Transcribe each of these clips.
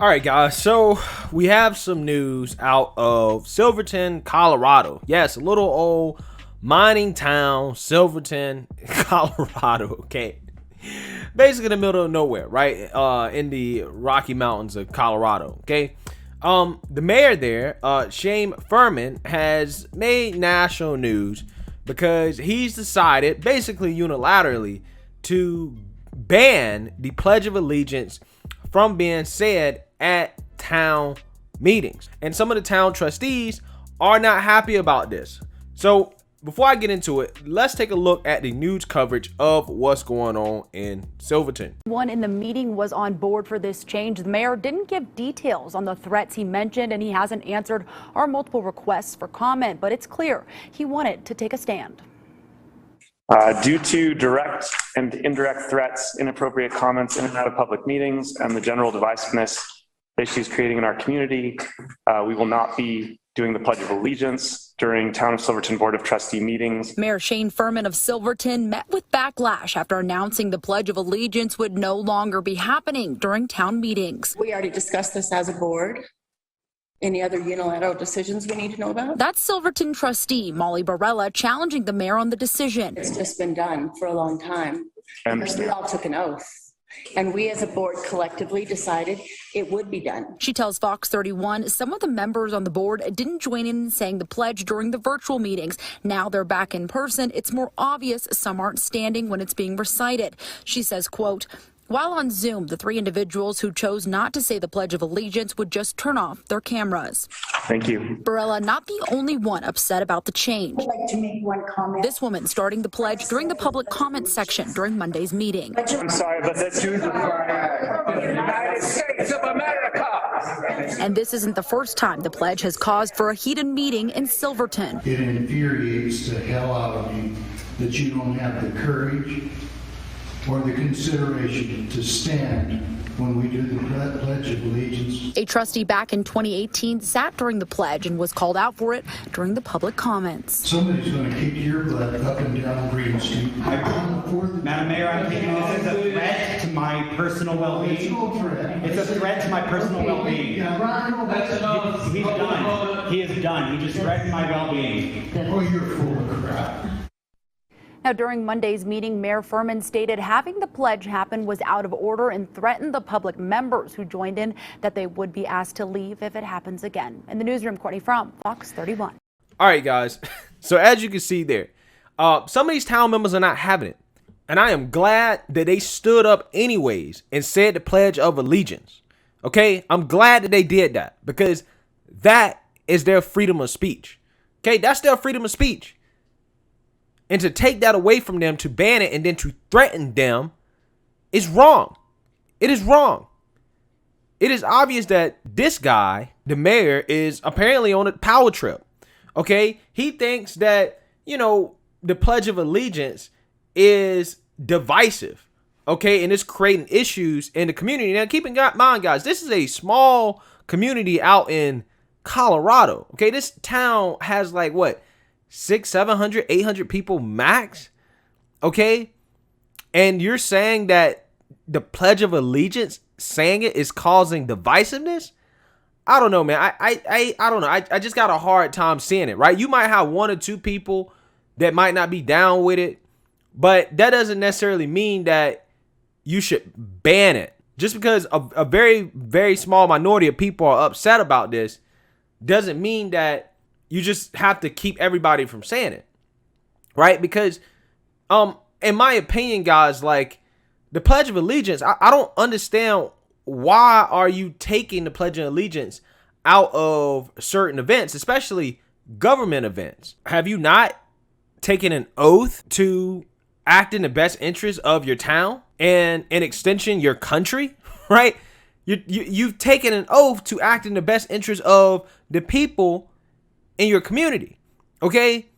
All right, guys. So we have some news out of Silverton, Colorado. Yes, a little old mining town, Silverton, Colorado. Okay, basically in the middle of nowhere, right? In the Rocky Mountains of Colorado. Okay. The mayor there, Shane Fuhrman, has made national news because he's decided, basically unilaterally, to ban the Pledge of Allegiance from being said at town meetings. And some of the town trustees are not happy about this. So before I get into it, let's take a look at the news coverage of what's going on in Silverton. One in the meeting was on board for this change. The mayor didn't give details on the threats he mentioned, and he hasn't answered our multiple requests for comment, but it's clear he wanted to take a stand. Due to direct and indirect threats, inappropriate comments in and out of public meetings, and the general divisiveness issues creating in our community, we will not be doing the Pledge of Allegiance during Town of Silverton Board of Trustee meetings. Mayor Shane Fuhrman of Silverton met with backlash after announcing the Pledge of Allegiance would no longer be happening during town meetings. We already discussed this as a board. Any other unilateral decisions we need to know about? That's Silverton trustee Molly Barella challenging the mayor on the decision. It's just been done for a long time. I understand. We all took an oath. And we as a board collectively decided it would be done. She tells Fox 31 some of the members on the board didn't join in saying the pledge during the virtual meetings. Now they're back in person. It's more obvious some aren't standing when it's being recited. She says, quote, while on Zoom, the three individuals who chose not to say the Pledge of Allegiance would just turn off their cameras. Thank you. Barella, not the only one upset about the change. I'd like to make one comment. This woman starting the pledge during the public comment section during Monday's meeting. I'm sorry, but that's the United States of America. And this isn't the first time the pledge has caused for a heated meeting in Silverton. It infuriates the hell out of me that you don't have the courage or the consideration to stand when we do the Pledge of Allegiance. A trustee back in 2018 sat during the pledge and was called out for it during the public comments. Somebody's going to kick your butt up and down Green Street. Madam Mayor, I'm taking this as a threat to my personal well-being. It's no threat. It's a threat to my personal well-being. That's enough. He's done. He is done. He just threatened my well-being. Oh, you're full of crap. Now, during Monday's meeting, Mayor Fuhrman stated having the pledge happen was out of order and threatened the public members who joined in that they would be asked to leave if it happens again. In the newsroom, Courtney Fromm, Fox 31. All right, guys. So as you can see there, some of these town members are not having it. And I am glad that they stood up anyways and said the Pledge of Allegiance. Okay, I'm glad that they did that because that is their freedom of speech. Okay, that's their freedom of speech. And to take that away from them, to ban it, and then to threaten them is wrong. It is wrong. It is obvious that this guy, the mayor, is apparently on a power trip. Okay, he thinks that, you know, the Pledge of Allegiance is divisive. Okay, and it's creating issues in the community. Now, keep in mind, guys, this is a small community out in Colorado. Okay, this town has like what? 600, 700, 800 people max. Okay. And you're saying that the Pledge of Allegiance, saying it, is causing divisiveness? I don't know, man. I don't know. I just got a hard time seeing it, right? You might have one or two people that might not be down with it, but that doesn't necessarily mean that you should ban it. Just because a very, very small minority of people are upset about this doesn't mean that you just have to keep everybody from saying it, right? Because, in my opinion, guys, like the Pledge of Allegiance, I don't understand why are you taking the Pledge of Allegiance out of certain events, especially government events. Have you not taken an oath to act in the best interest of your town and, in extension, your country, right? You've taken an oath to act in the best interest of the people in your community. Okay,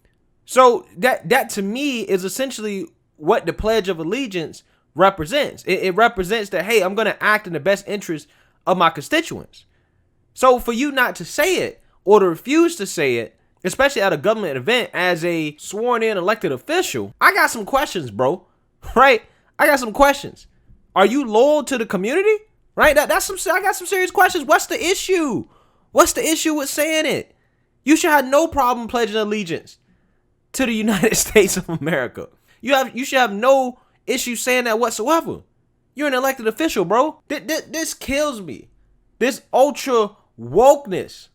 so that to me is essentially what the Pledge of Allegiance represents. It represents that, hey, I'm going to act in the best interest of my constituents. So for you not to say it or to refuse to say it, especially at a government event as a sworn in elected official, I got some questions, bro. Right? I got some questions. Are you loyal to the community? right? I got some serious questions. What's the issue? What's the issue with saying it? You should have no problem pledging allegiance to the United States of America. You should have no issue saying that whatsoever. You're an elected official, bro. This kills me. This ultra wokeness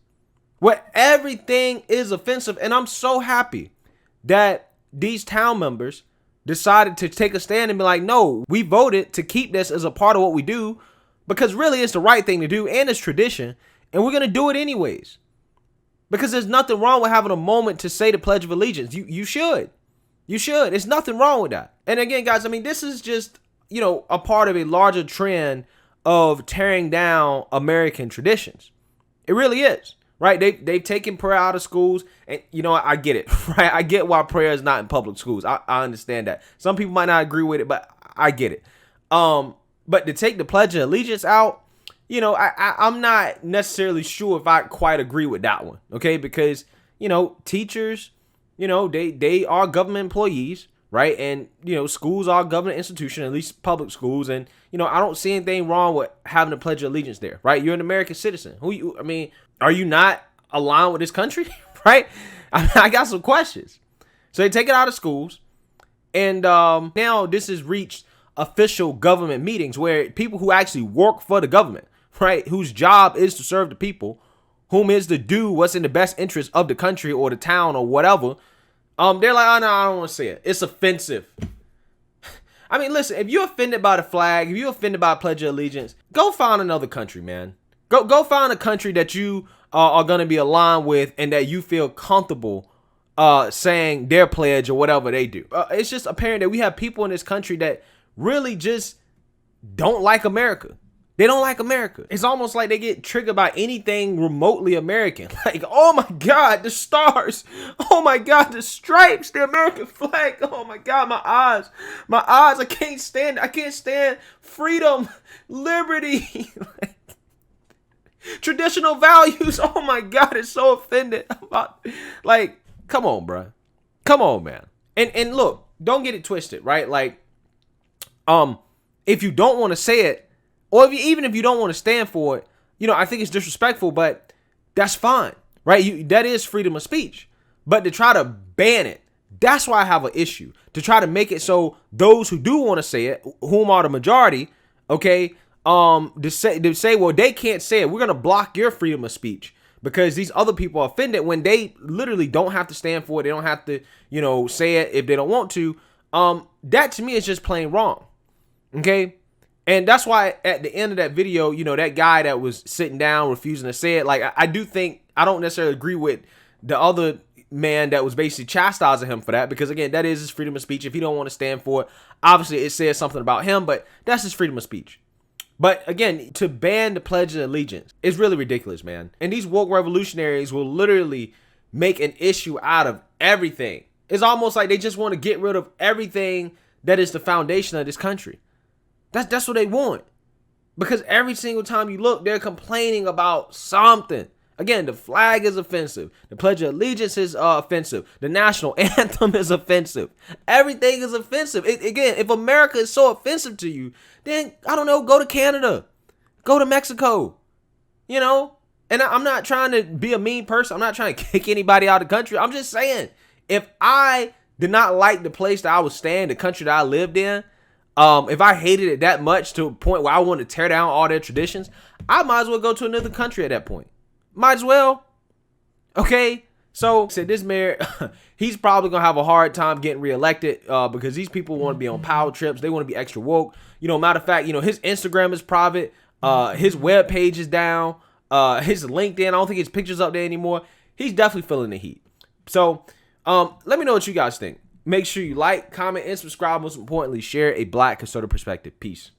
where everything is offensive. And I'm so happy that these town members decided to take a stand and be like, no, we voted to keep this as a part of what we do because really it's the right thing to do and it's tradition. And we're going to do it anyways. Because there's nothing wrong with having a moment to say the Pledge of Allegiance. You should. You should. There's nothing wrong with that. And again, guys, I mean, this is just, a part of a larger trend of tearing down American traditions. It really is, right? They've taken prayer out of schools. And, I get it, right? I get why prayer is not in public schools. I understand that. Some people might not agree with it, but I get it. But to take the Pledge of Allegiance out, I'm not necessarily sure if I quite agree with that one, okay? Because, teachers, they are government employees, right? And, schools are government institutions, at least public schools. And, I don't see anything wrong with having a Pledge of Allegiance there, right? You're an American citizen. Are you not aligned with this country, right? I got some questions. So they take it out of schools. And now this has reached official government meetings where people who actually work for the government, right, whose job is to serve the people, whom is to do what's in the best interest of the country or the town or whatever, they're like, oh, no, I don't want to say it. It's offensive. I mean, listen, if you're offended by the flag, if you're offended by Pledge of Allegiance, go find another country, man. Go find a country that you are going to be aligned with and that you feel comfortable saying their pledge or whatever they do. It's just apparent that we have people in this country that really just don't like America. They don't like America. It's almost like they get triggered by anything remotely American. Like, oh my God, the stars. Oh my God, the stripes, the American flag. Oh my God, my eyes. I can't stand freedom, liberty, traditional values. Oh my God, it's so offended. Come on, bro. Come on, man. And look, don't get it twisted, right? If you don't want to say it, or even if you don't want to stand for it, I think it's disrespectful, but that's fine, right? That is freedom of speech. But to try to ban it, that's why I have an issue. To try to make it so those who do want to say it, whom are the majority, okay, to say, well, they can't say it. We're going to block your freedom of speech because these other people are offended when they literally don't have to stand for it. They don't have to, say it if they don't want to. That to me is just plain wrong. Okay. And that's why at the end of that video, that guy that was sitting down, refusing to say it, I do think, I don't necessarily agree with the other man that was basically chastising him for that, because again, that is his freedom of speech. If he don't want to stand for it, obviously it says something about him, but that's his freedom of speech. But again, to ban the Pledge of Allegiance is really ridiculous, man. And these woke revolutionaries will literally make an issue out of everything. It's almost like they just want to get rid of everything that is the foundation of this country. That's what they want. Because every single time you look, they're complaining about something. Again, the flag is offensive. The Pledge of Allegiance is offensive. The national anthem is offensive. Everything is offensive. Again, if America is so offensive to you, then, I don't know, go to Canada. Go to Mexico. And I'm not trying to be a mean person. I'm not trying to kick anybody out of the country. I'm just saying, if I did not like the place that I was staying, the country that I lived in, if I hated it that much to a point where I wanted to tear down all their traditions, I might as well go to another country at that point. Might as well. Okay. So said this mayor, he's probably going to have a hard time getting reelected because these people want to be on power trips. They want to be extra woke. Matter of fact, his Instagram is private. His web page is down. His LinkedIn, I don't think his picture's up there anymore. He's definitely feeling the heat. So let me know what you guys think. Make sure you like, comment, and subscribe. Most importantly, share a Black conservative perspective. Peace.